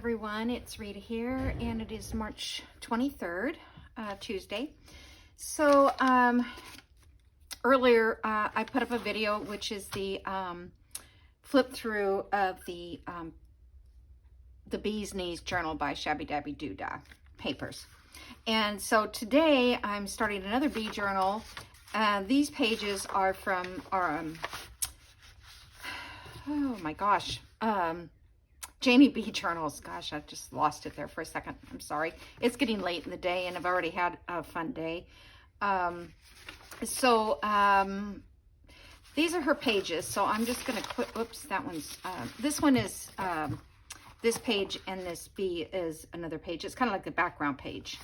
everyone, it's Rita here, and it is March 23rd, Tuesday. So earlier I put up a video which is the flip through of the Bee's Knees journal by Shabby Dabby Doodah papers. And so today I'm starting another bee journal. These pages are from our oh my gosh, JaneyBjournals. Gosh, I just lost it there for a second. I'm sorry. It's getting late in the day and I've already had a fun day. These are her pages. So I'm just going to quit. Oops, that one's, this one is this page, and this bee is another page. It's kind of like the background page.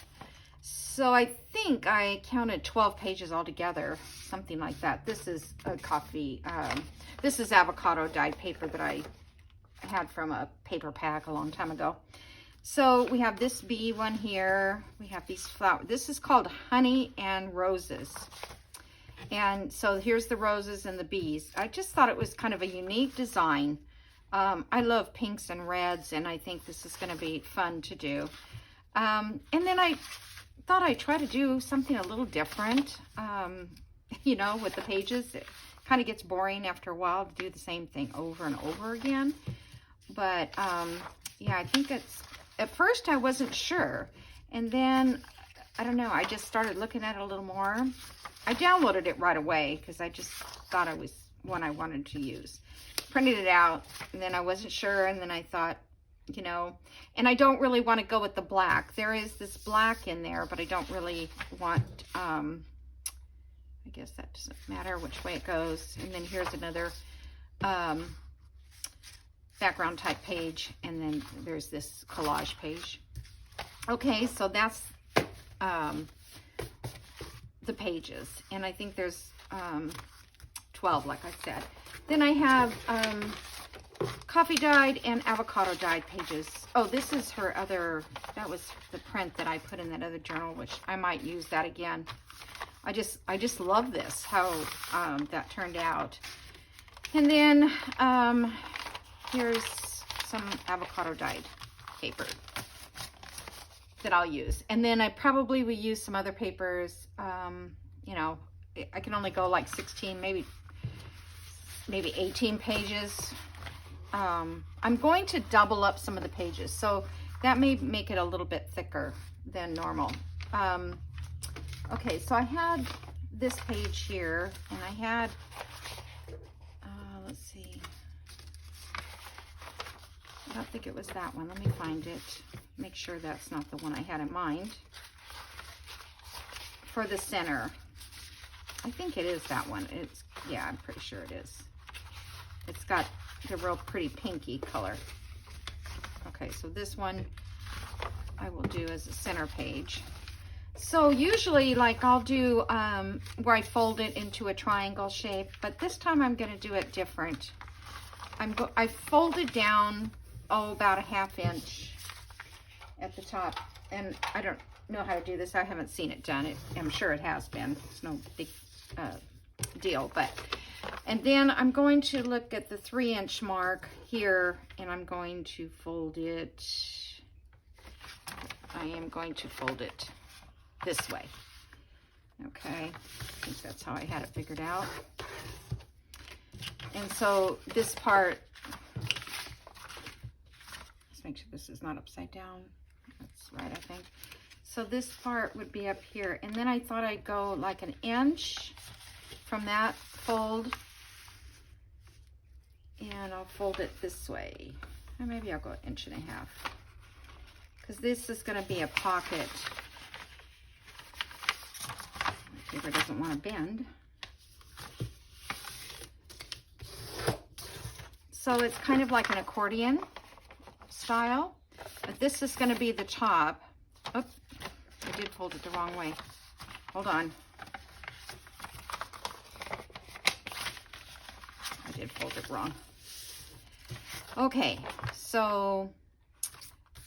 So I think I counted 12 pages altogether, something like that. This is a coffee, this is avocado dyed paper that I had from a paper pack a long time ago. So we have this bee one here. We have these flowers. This is called Honey and Roses. And so here's the roses and the bees. I just thought it was kind of a unique design. I love pinks and reds, and I think this is going to be fun to do. And then I thought I'd try to do something a little different, you know, with the pages. It kind of gets boring after a while to do the same thing over and over again. But yeah, I think it's, at first I wasn't sure. And then, I don't know, I just started looking at it a little more. I downloaded it right away because I just thought it was one I wanted to use. Printed it out, and then I wasn't sure, and then I thought, you know, and I don't really want to go with the black. There is this black in there, but I don't really want, I guess that doesn't matter which way it goes. And then here's another background type page, and then there's this collage page. Okay, so that's the pages, and I think there's 12, like I said. Then I have coffee dyed and avocado dyed pages. Oh, this is her other, that was the print that I put in that other journal, which I might use that again. I just love this, how that turned out. And then here's some avocado dyed paper that I'll use. And then I probably will use some other papers. You know, I can only go like 16, maybe 18 pages. I'm going to double up some of the pages, so that may make it a little bit thicker than normal. Okay, so I had this page here, and I had, let's see, I don't think it was that one. Let me find it, make sure that's not the one I had in mind. For the center, I think it is that one. It's, yeah, I'm pretty sure it is. It's got the real pretty pinky color. Okay, so this one I will do as a center page. So usually, like, I'll do where I fold it into a triangle shape, but this time I'm going to do it different. I fold it down, about a ½ inch at the top, and I don't know how to do this. I haven't seen it done. I'm sure it has been. It's no big deal, but. And then I'm going to look at the 3-inch mark here, and I'm going to fold it. I am going to fold it this way. Okay, I think that's how I had it figured out. And so this part, let's make sure this is not upside down. That's right, I think. So this part would be up here, and then I thought I'd go like 1 inch from that fold, and I'll fold it this way, or maybe I'll go 1.5 inches, because this is going to be a pocket. My paper doesn't want to bend, so it's kind of like an accordion style, but this is going to be the top. Oh, I did fold it the wrong way. Hold on. I did fold it wrong. Okay, so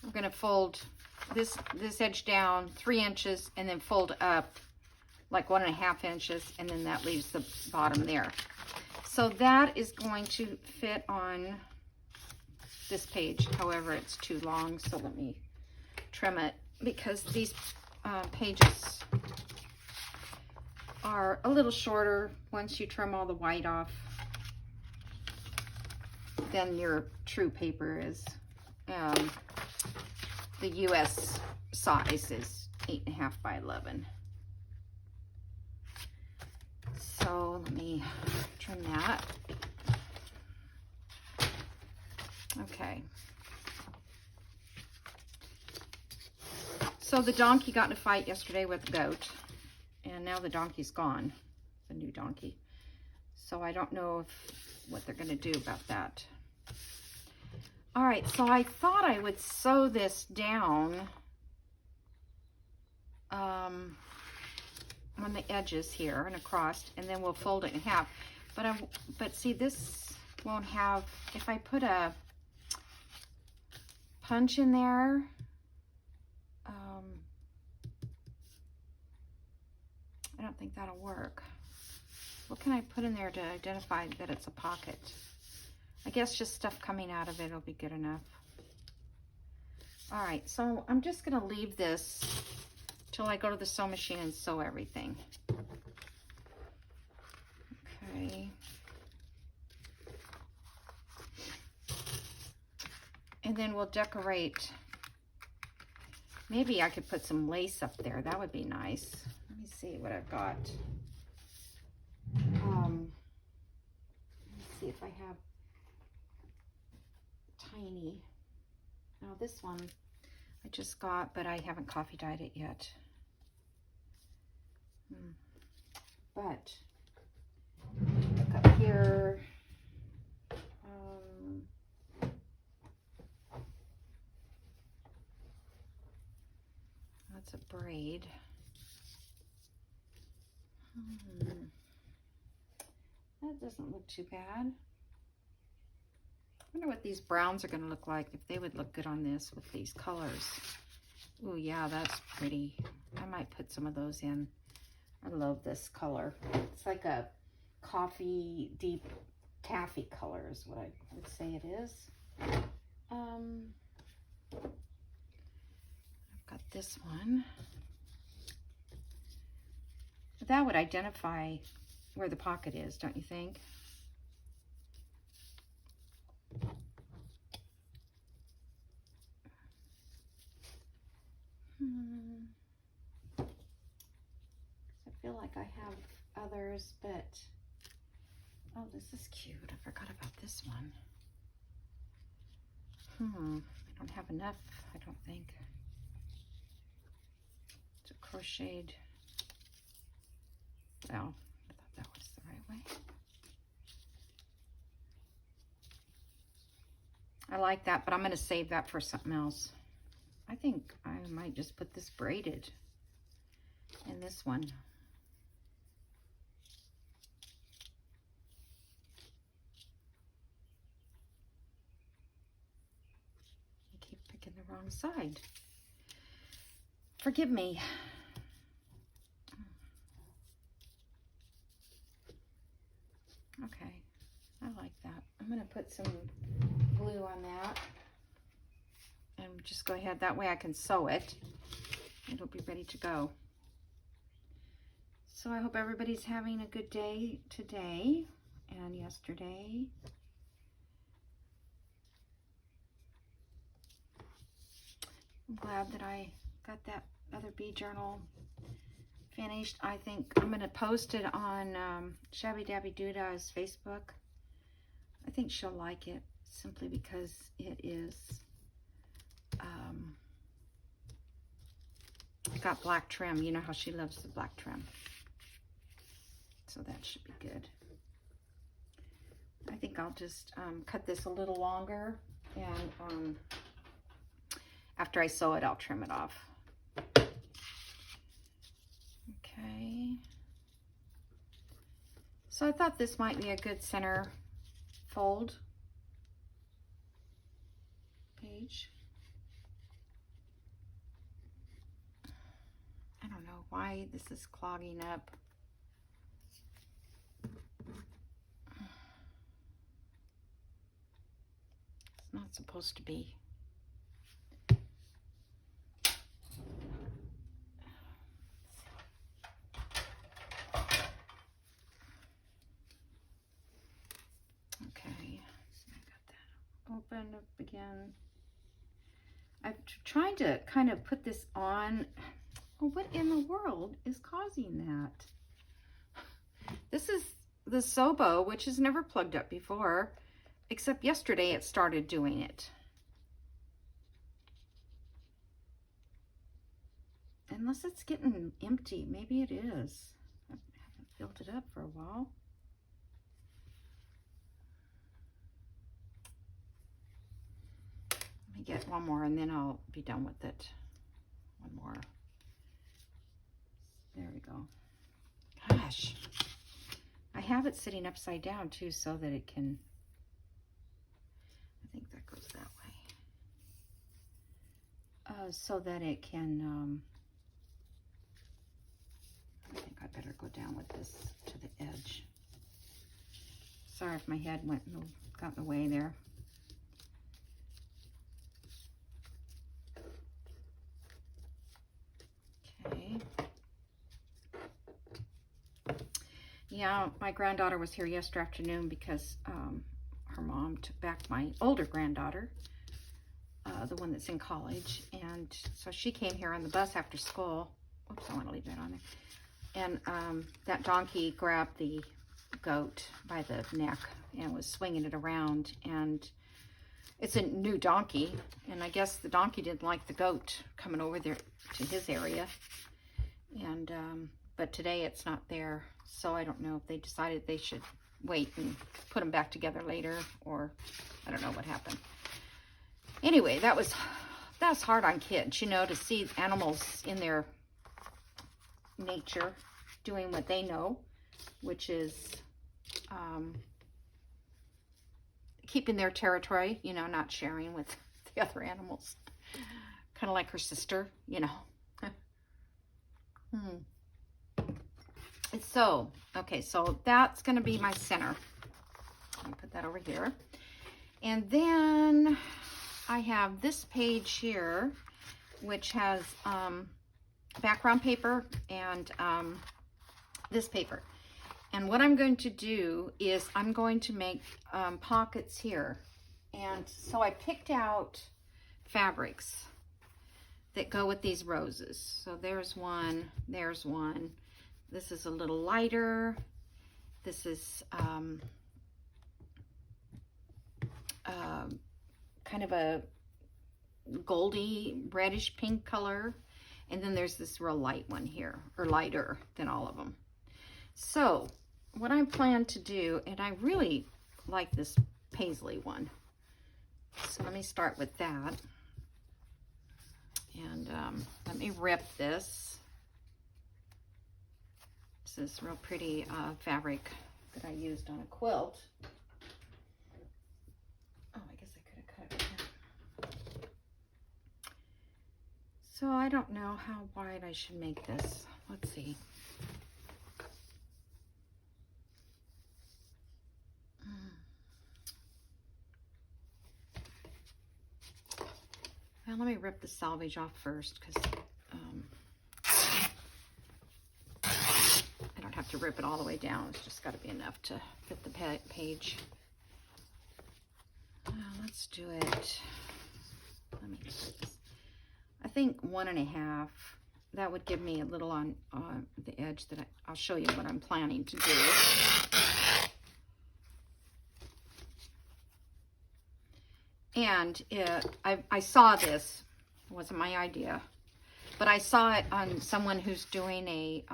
we're going to fold this edge down 3 inches, and then fold up like 1.5 inches, and then that leaves the bottom there. So that is going to fit on this page. However, it's too long, so let me trim it, because these pages are a little shorter once you trim all the white off than your true paper is. The US size is 8.5 by 11. So let me trim that. Okay. So the donkey got in a fight yesterday with the goat, and now the donkey's gone, the new donkey. So I don't know what they're going to do about that. All right, so I thought I would sew this down on the edges here and across, and then we'll fold it in half. But see, this won't have, if I put a punch in there, I don't think that'll work. What can I put in there to identify that it's a pocket? I guess just stuff coming out of it will be good enough. All right, so I'm just gonna leave this till I go to the sew machine and sew everything. Okay. And then we'll decorate. Maybe I could put some lace up there. That would be nice. Let me see what I've got. Let me see if I have tiny. Now this one I just got, but I haven't coffee dyed it yet. But look up here. That's a braid. That doesn't look too bad. I wonder what these browns are going to look like, if they would look good on this with these colors. Oh yeah, that's pretty. I might put some of those in. I love this color. It's like a coffee, deep taffy color is what I would say it is. I've got this one. That would identify where the pocket is, don't you think? I feel like I have others, but oh, this is cute. I forgot about this one. I don't have enough, I don't think. It's a crocheted. Well, I thought that was the right way. I like that, but I'm going to save that for something else. I think I might just put this braided in this one. I keep picking the wrong side. Forgive me. Okay, I like that. I'm going to put some glue on that and just go ahead. That way I can sew it. It'll be ready to go. So I hope everybody's having a good day today and yesterday. I'm glad that I got that other bee journal finished. I think I'm going to post it on Shabby Dabby Doodah's Facebook. I think she'll like it simply because it is got black trim. You know how she loves the black trim. So that should be good. I think I'll just cut this a little longer, and after I sew it, I'll trim it off. Okay. So I thought this might be a good center fold page. I don't know why this is clogging up. It's not supposed to be. Okay, so I got that open up again. I'm trying to kind of put this on. Well, what in the world is causing that? This is the Sobo, which has never plugged up before, except yesterday it started doing it. Unless it's getting empty, maybe it is. I haven't filled it up for a while. Let me get one more and then I'll be done with it. One more. There we go. Gosh. I have it sitting upside down too so that it can, I think that goes that way. So that it can, I think I better go down with this to the edge. Sorry if my head got in the way there. Okay. Yeah, my granddaughter was here yesterday afternoon because her mom took back my older granddaughter, the one that's in college, and so she came here on the bus after school. Oops, I want to leave that on there. And that donkey grabbed the goat by the neck and was swinging it around, and it's a new donkey, and I guess the donkey didn't like the goat coming over there to his area, and but today it's not there, so I don't know if they decided they should wait and put them back together later, or I don't know what happened. Anyway, that's hard on kids, you know, to see animals in their nature doing what they know, which is keeping their territory, you know, not sharing with the other animals. Kind of like her sister, you know. So, okay, so that's going to be my center. I'll put that over here. And then I have this page here, which has background paper and this paper. And what I'm going to do is I'm going to make pockets here. And so I picked out fabrics that go with these roses. So there's one, there's one. This is a little lighter. This is kind of a goldy reddish pink color. And then there's this real light one here, or lighter than all of them. So what I plan to do, and I really like this paisley one. So let me start with that. And let me rip this. This is real pretty fabric that I used on a quilt. Oh, I guess I could have cut it. So I don't know how wide I should make this. Let's see. Well, let me rip the selvage off first, because I don't have to rip it all the way down. It's just got to be enough to fit the page. Let's do it. Let me do this. I think 1.5. That would give me a little on the edge that I'll show you what I'm planning to do. And I saw this. It wasn't my idea, but I saw it on someone who's doing a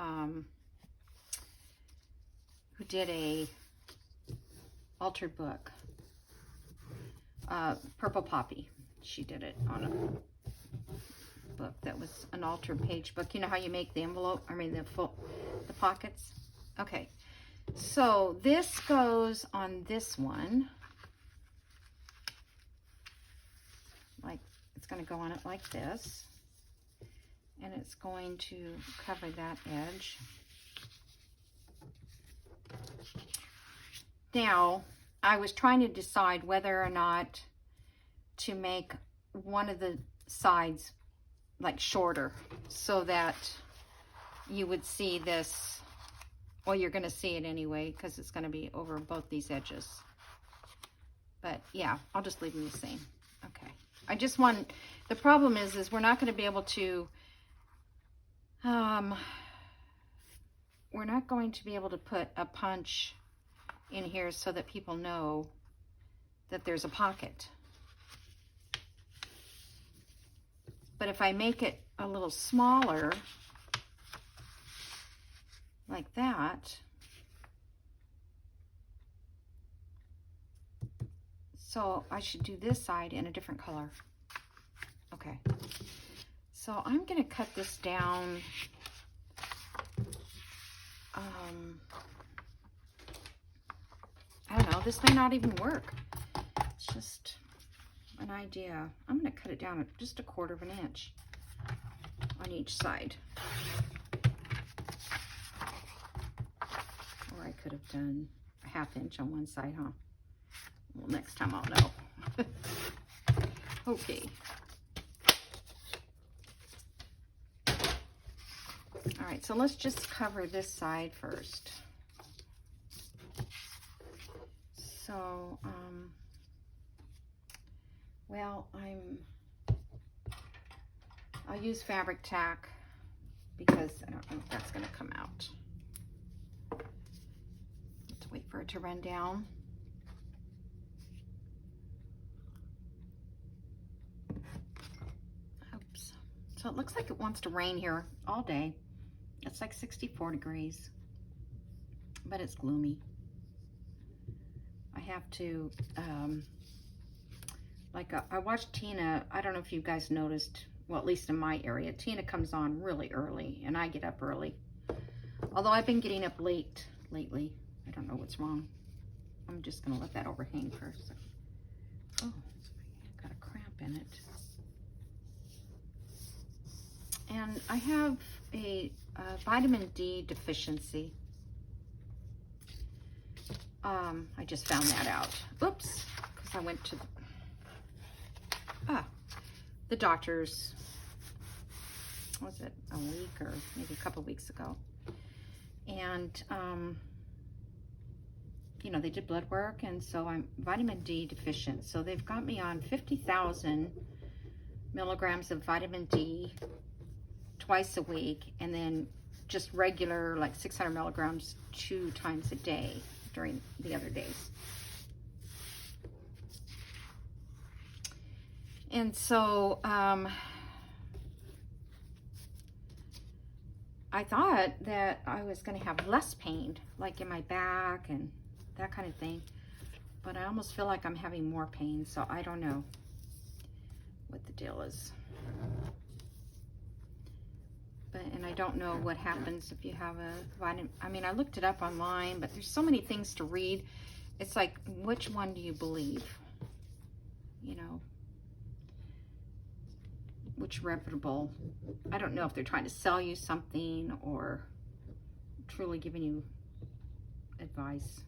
who did a altered book. Purple Poppy. She did it on a book that was an altered page book. You know how you make the envelope? I mean the pockets. Okay, so this goes on this one. Like, it's going to go on it like this, and it's going to cover that edge. Now, I was trying to decide whether or not to make one of the sides like shorter so that you would see this. Well, you're going to see it anyway because it's going to be over both these edges. But yeah, I'll just leave them the same. Okay. I just want, the problem is we're not going to be able to, we're not going to be able to put a punch in here so that people know that there's a pocket. But if I make it a little smaller, like that, so I should do this side in a different color. Okay, so I'm going to cut this down. I don't know, this may not even work. It's just an idea. I'm going to cut it down at just 1/4 of an inch on each side. Or I could have done a 1/2 inch on one side, huh? Well, next time I'll know. Okay. All right, so let's just cover this side first. So, well, I'll use fabric tack because I don't know if that's going to come out. Have to wait for it to run down. Oops. So it looks like it wants to rain here all day. It's like 64 degrees, but it's gloomy. I have to, I watched Tina. I don't know if you guys noticed, well, at least in my area, Tina comes on really early, and I get up early. Although I've been getting up late lately. I don't know what's wrong. I'm just going to let that overhang for a second. Oh, got a cramp in it. And I have a vitamin D deficiency. I just found that out. Oops, because I went to the doctor's, was it a week or maybe a couple weeks ago? And, you know, they did blood work, and so I'm vitamin D deficient. So they've got me on 50,000 milligrams of vitamin D twice a week, and then just regular, like 600 milligrams 2 times a day during the other days. And so I thought that I was going to have less pain, like in my back and that kind of thing, but I almost feel like I'm having more pain, so I don't know what the deal is. And I don't know what happens if you have a vitamin. I mean, I looked it up online, but there's so many things to read. It's like, which one do you believe? You know, which reputable? I don't know if they're trying to sell you something or truly giving you advice.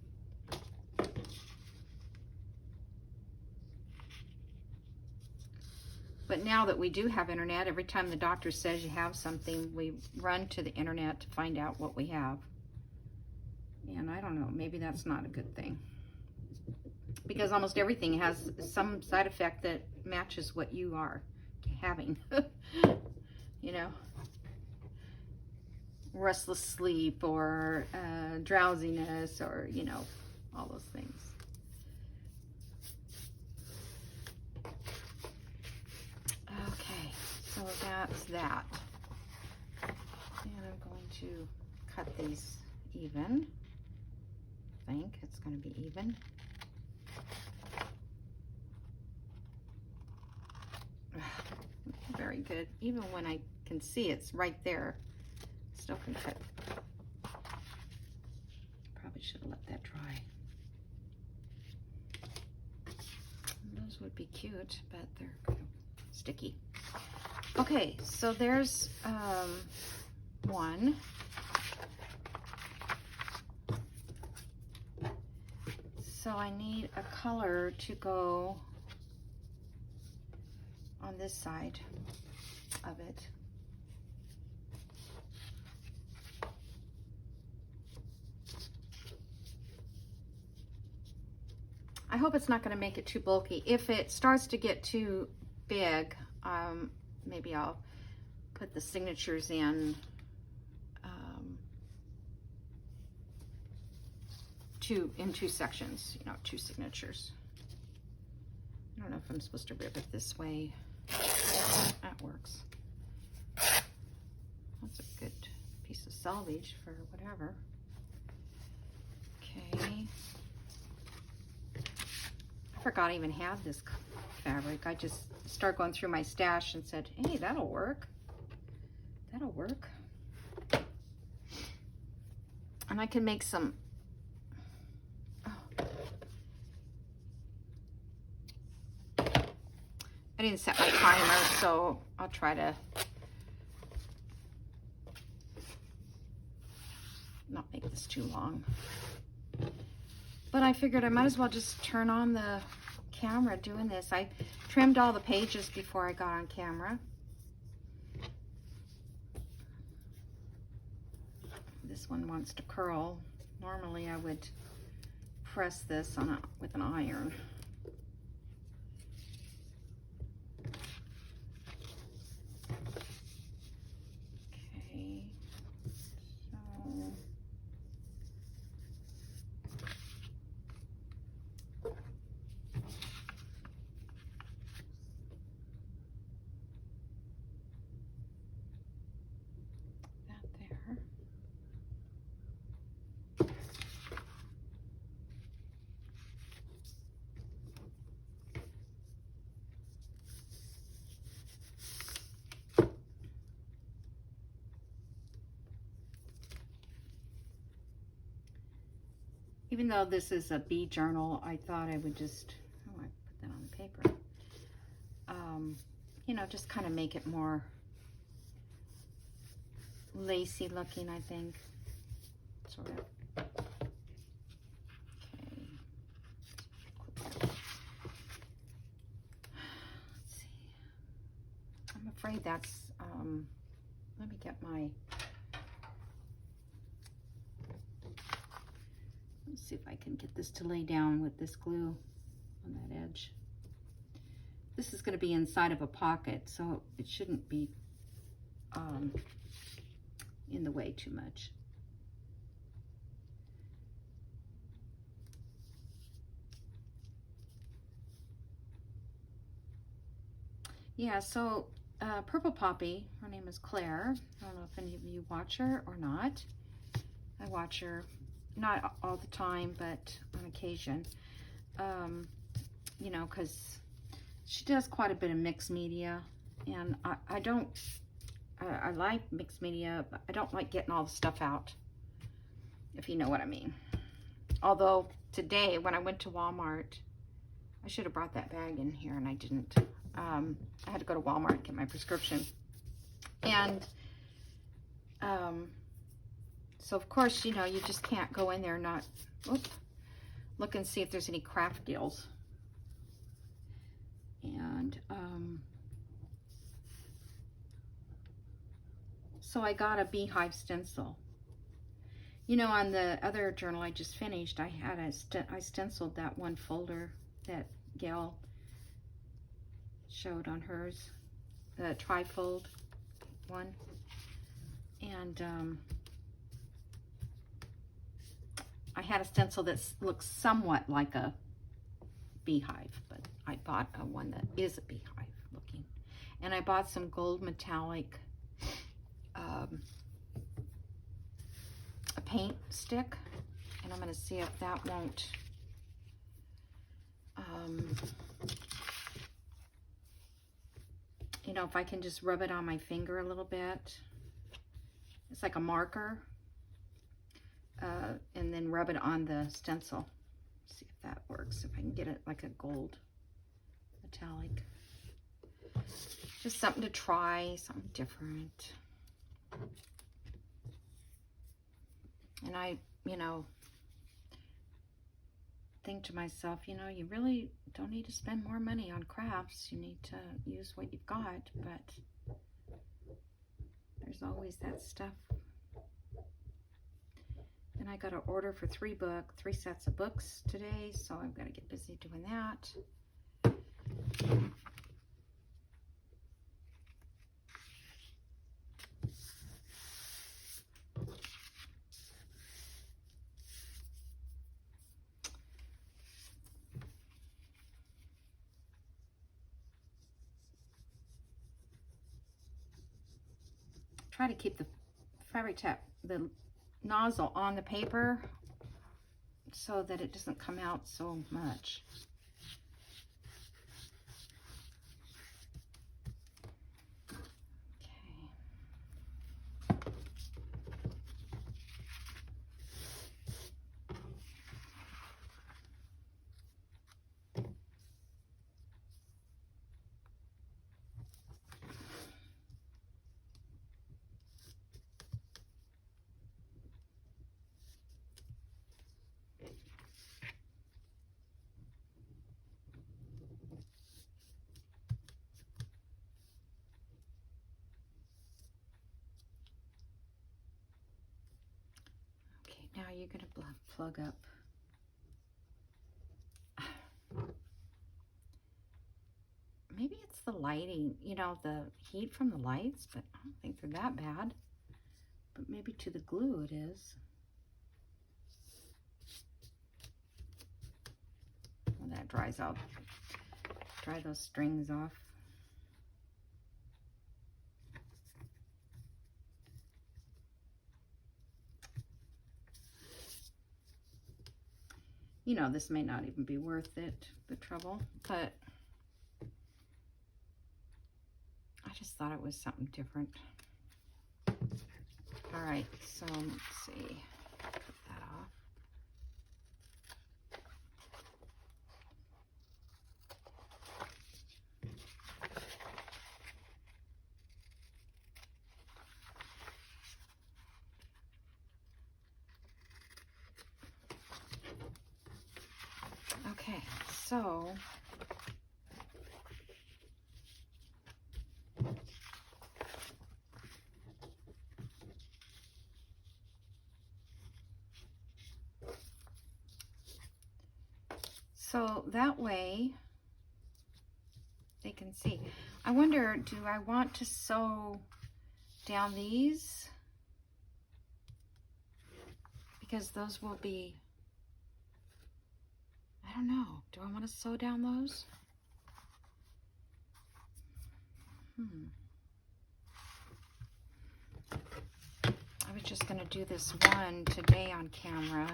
But now that we do have internet, every time the doctor says you have something, we run to the internet to find out what we have. And I don't know, maybe that's not a good thing. Because almost everything has some side effect that matches what you are having. You know, restless sleep or drowsiness or, you know, all those things. So that's that. And I'm going to cut these even. I think it's going to be even. Very good. Even when I can see it's right there, still can cut. Probably should have let that dry. Those would be cute, but they're kind of sticky. Okay, so there's one. So I need a color to go on this side of it. I hope it's not going to make it too bulky. If it starts to get too big, maybe I'll put the signatures in two sections, you know, 2 signatures. I don't know if I'm supposed to rip it this way. That works. That's a good piece of salvage for whatever. Okay. I forgot I even had this fabric. I just started going through my stash and said, hey, that'll work. That'll work. And I can make some, I didn't set my timer, so I'll try to not make this too long. But I figured I might as well just turn on the camera doing this. I trimmed all the pages before I got on camera. This one wants to curl. Normally I would press this on with an iron. Okay, so even though this is a bee journal, I thought I would just, oh, I put that on the paper. You know, just kind of make it more lacy looking, I think, sort of. Okay. Let's see. I'm afraid that's, let me get my, let's see if I can get this to lay down with this glue on that edge. This is going to be inside of a pocket, so it shouldn't be in the way too much. Yeah, so Purple Poppy, her name is Claire. I don't know if any of you watch her or not. I watch her, not all the time, but on occasion. You know, because she does quite a bit of mixed media, and I like mixed media, but I don't like getting all the stuff out, if you know what I mean. Although today when I went to Walmart, I should have brought that bag in here and I didn't. I had to go to Walmart and get my prescription. And so of course, you know, you just can't go in there and not look and see if there's any craft deals. And so I got a beehive stencil. You know, on the other journal I just finished, I had I stenciled that one folder that Gail showed on hers, the trifold one. And I had a stencil that looks somewhat like a beehive, but I bought one that is a beehive looking. And I bought some gold metallic a paint stick, and I'm going to see if that won't you know, if I can just rub it on my finger a little bit. It's like a marker, and then rub it on the stencil. See if that works, if I can get it like a gold metallic. Just something to try, something different. And I, you know, think to myself, you know, you really don't need to spend more money on crafts. You need to use what you've got, but there's always that stuff. And I got an order for 3 sets of books today, so I've got to get busy doing that. Try to keep the fabric tap, the nozzle on the paper so that it doesn't come out so much. Now you're going to plug up. Maybe it's the lighting, you know, the heat from the lights, but I don't think they're that bad. But maybe to the glue it is. When that dries out, dry those strings off. You know, this may not even be worth it, the trouble, but I just thought it was something different. All right, so let's see, put that off. Okay, so that way they can see. I wonder, do I want to sew down these? Because those will be, I don't know. Do I want to sew down those? I was just going to do this one today on camera.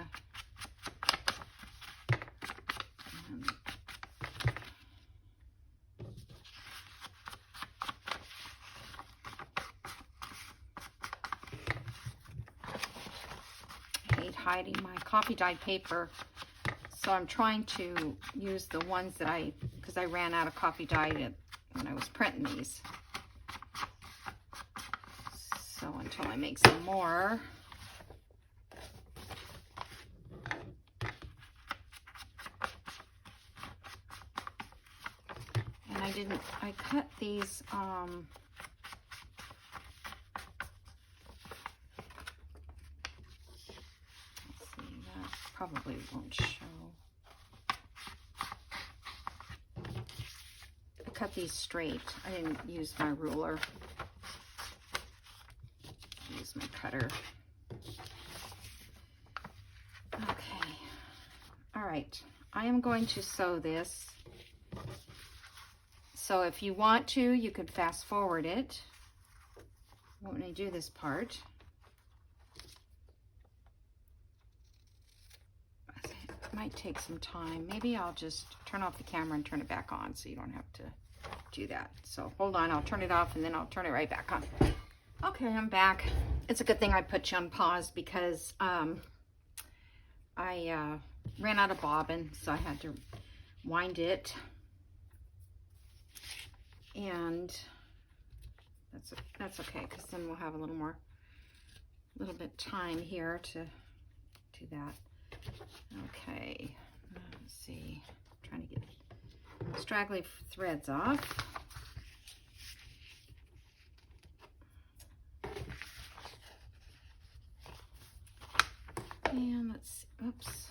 I hate hiding my coffee dyed paper. So I'm trying to use the ones that because I ran out of coffee dye when I was printing these. So until I make some more. And I cut these, let's see, that probably won't show. I cut these straight. I didn't use my ruler. I used my cutter. Okay. All right. I am going to sew this. So if you want to, you could fast forward it when I do this part. It might take some time. Maybe I'll just turn off the camera and turn it back on so you don't have to do that. So hold on, I'll turn it off and then I'll turn it right back on. Okay, I'm back. It's a good thing I put you on pause because I ran out of bobbin, so I had to wind it. And that's okay, because then we'll have a little bit time here to do that. Okay, let's see, I'm trying to get straggly threads off. And let's, oops.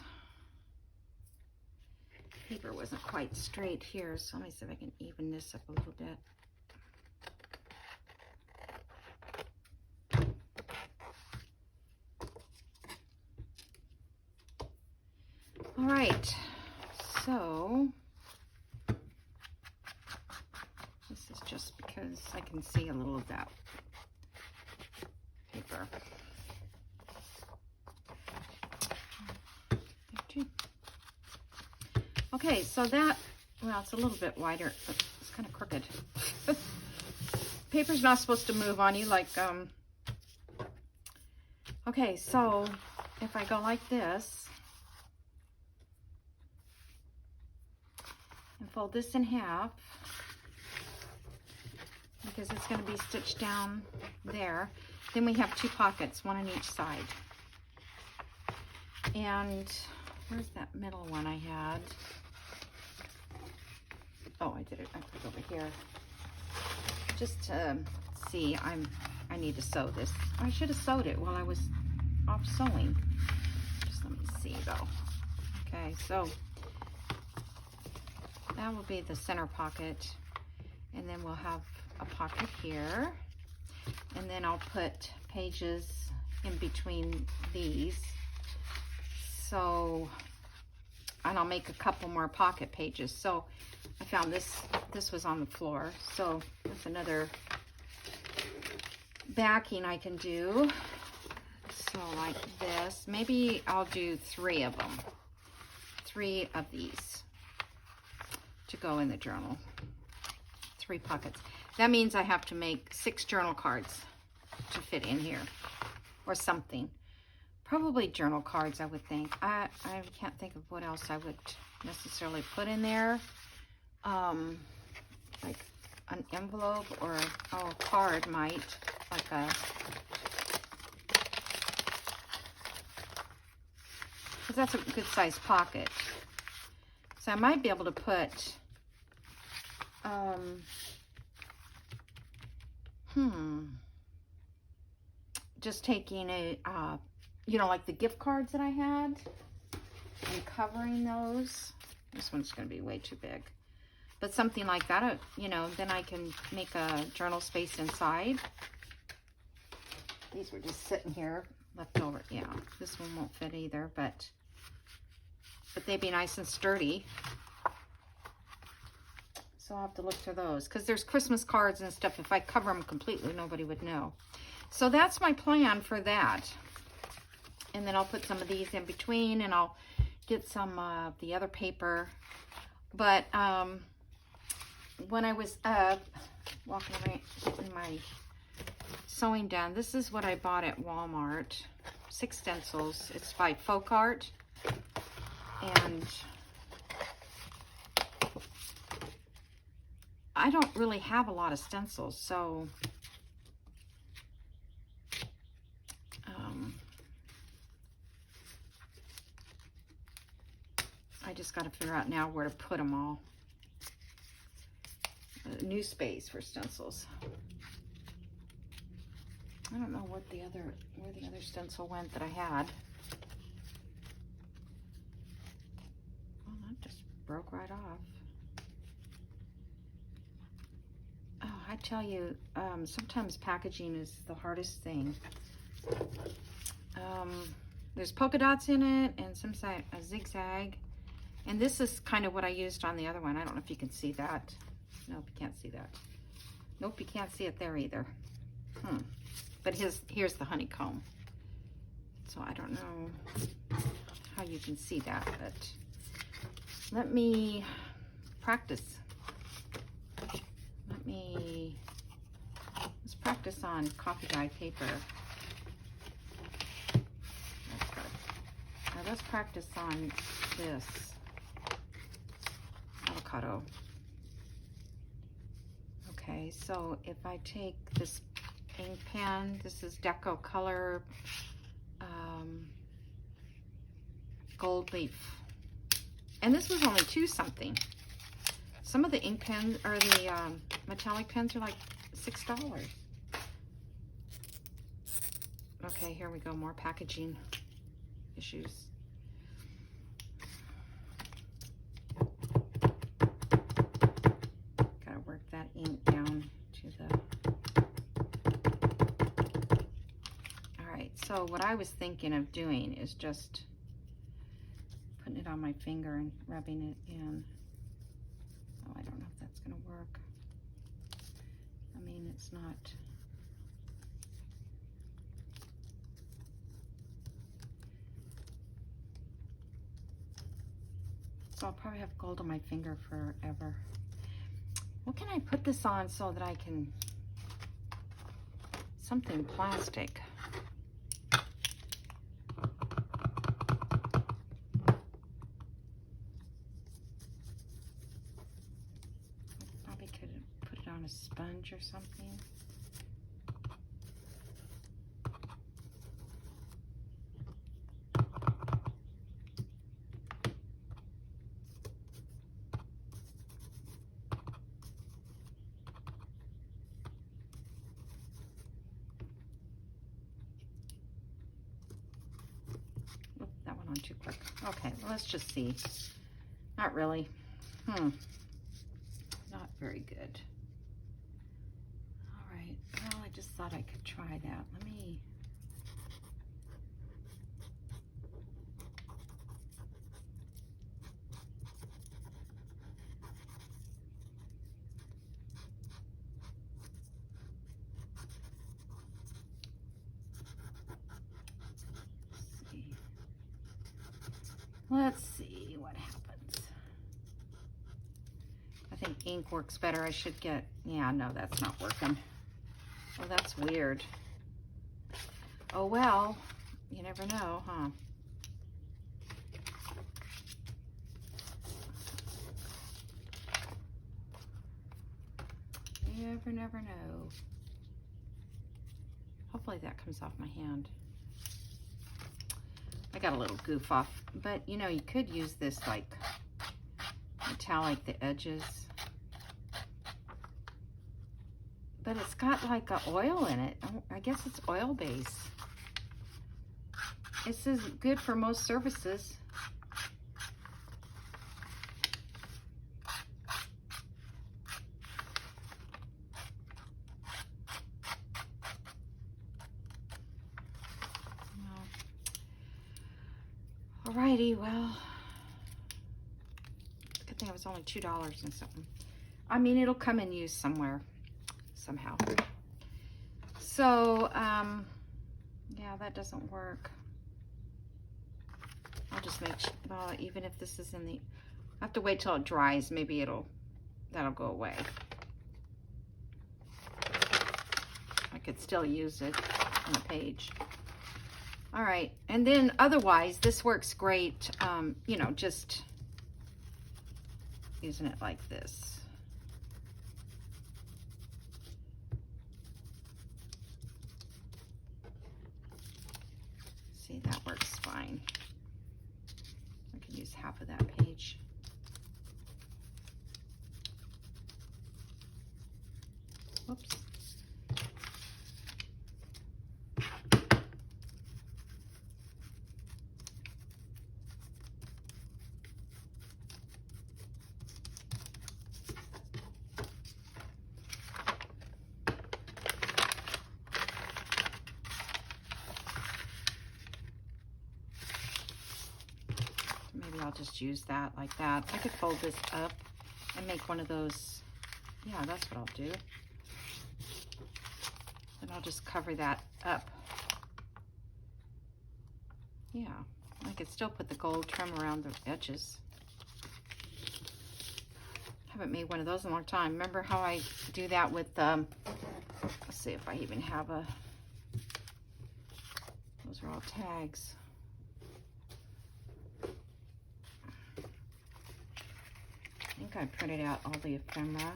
Paper wasn't quite straight here, so let me see if I can even this up a little bit. All right, so this is just because I can see a little of that paper. Okay, so that, well, it's a little bit wider, but it's kind of crooked. Paper's not supposed to move on you like, okay, so if I go like this and fold this in half, because it's going to be stitched down there, then we have two pockets, one on each side. And where's that middle one I had? Oh, I did it. I put it over here. Just to see, I need to sew this. I should have sewed it while I was off sewing. Just let me see though. Okay, so that will be the center pocket, and then we'll have a pocket here, and then I'll put pages in between these. So, and I'll make a couple more pocket pages. So I found this was on the floor, so that's another backing I can do. So like this, maybe I'll do 3 of them, 3 of these to go in the journal, 3 pockets. That means I have to make 6 journal cards to fit in here, or something. Probably journal cards, I would think. I can't think of what else I would necessarily put in there. Like an envelope or a card might, like a, because that's a good size pocket. So I might be able to put, just taking a, you know, like the gift cards that I had and covering those. This one's going to be way too big. But something like that, you know, then I can make a journal space inside. These were just sitting here, left over. Yeah, this one won't fit either, but they'd be nice and sturdy. So I'll have to look for those, because there's Christmas cards and stuff. If I cover them completely, nobody would know. So that's my plan for that. And then I'll put some of these in between, and I'll get some of the other paper. But when I was walking around getting my sewing done, this is what I bought at Walmart. 6 stencils. It's by Folk Art. And I don't really have a lot of stencils, so I just got to figure out now where to put them all. A new space for stencils. I don't know what where the other stencil went that I had. Well, that just broke right off. Oh, I tell you, sometimes packaging is the hardest thing. There's polka dots in it, and some side a zigzag. And this is kind of what I used on the other one. I don't know if you can see that. Nope, you can't see that. Nope, you can't see it there either. But here's the honeycomb. So I don't know how you can see that, but let me practice. Let's practice on coffee dyed paper. That's good. Now let's practice on this avocado. Okay, so if I take this ink pen, this is Deco Color Gold Leaf And this was only $2 something. Some of the ink pens, or the metallic pens, are like $6. Okay, here we go, more packaging issues. Gotta work that ink down to the... Alright, so what I was thinking of doing is just putting it on my finger and rubbing it in. Oh, I don't know if that's gonna work. I mean, it's not... So I'll probably have gold on my finger forever. What can I put this on so that I can... Something plastic. Probably could put it on a sponge or something. Too quick. Okay, well, let's just see. Not really. Not very good. All right. Well, I just thought I could try that. Let me... Let's see what happens. I think ink works better. I should get... Yeah, no, that's not working. Oh, that's weird. Oh, well, you never know, huh? You never know. Hopefully that comes off my hand. I got a little goof off, but you know, you could use this like metallic, the edges. But it's got like a oil in it. I guess it's oil based. This is good for most surfaces. Alrighty, well, good thing it was only $2 and something. I mean, it'll come in use somewhere, somehow. So, yeah, that doesn't work. I'll just make sure, well, even if this is in the, I have to wait till it dries. Maybe that'll go away. I could still use it on the page. All right, and then otherwise, this works great, you know, just using it like this. See, that works fine. I can use half of that page. Whoops. I'll just use that like that. I could fold this up and make one of those. Yeah, that's what I'll do. And I'll just cover that up. Yeah, I could still put the gold trim around the edges. Haven't made one of those in a long time. Remember how I do that with, let's see if I even have a, those are all tags. I think I printed out all the ephemera,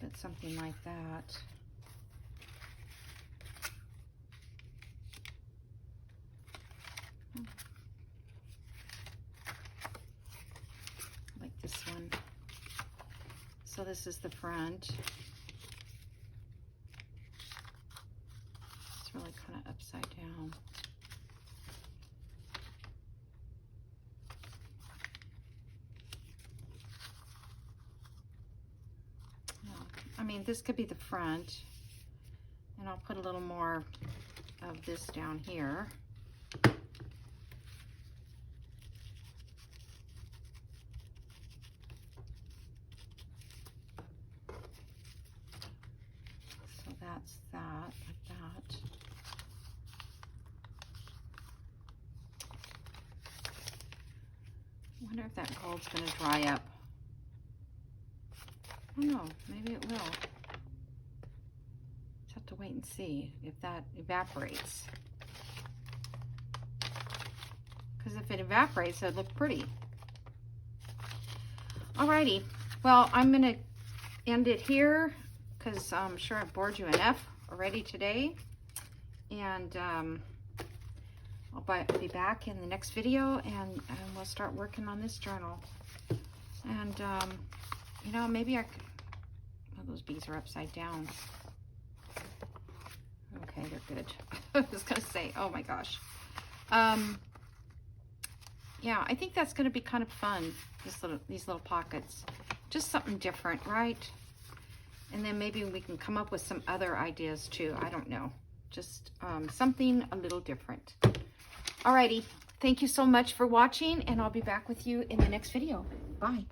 but something like that. this is the front. It's really kind of upside down. I mean, this could be the front, and I'll put a little more of this down here. So that's that, like that. I wonder if that gold's going to dry up. I don't know, maybe it will. Just have to wait and see if that evaporates. Because if it evaporates, it'll look pretty. Alrighty, well, I'm going to end it here because I'm sure I've bored you enough already today. And I'll be back in the next video, and we'll start working on this journal. And, you know, maybe I could... Oh, those bees are upside down. Okay, they're good. I was going to say, oh my gosh. Yeah, I think that's going to be kind of fun, these little pockets. Just something different, right? And then maybe we can come up with some other ideas too. I don't know. Just something a little different. Alrighty. Thank you so much for watching, and I'll be back with you in the next video. Bye.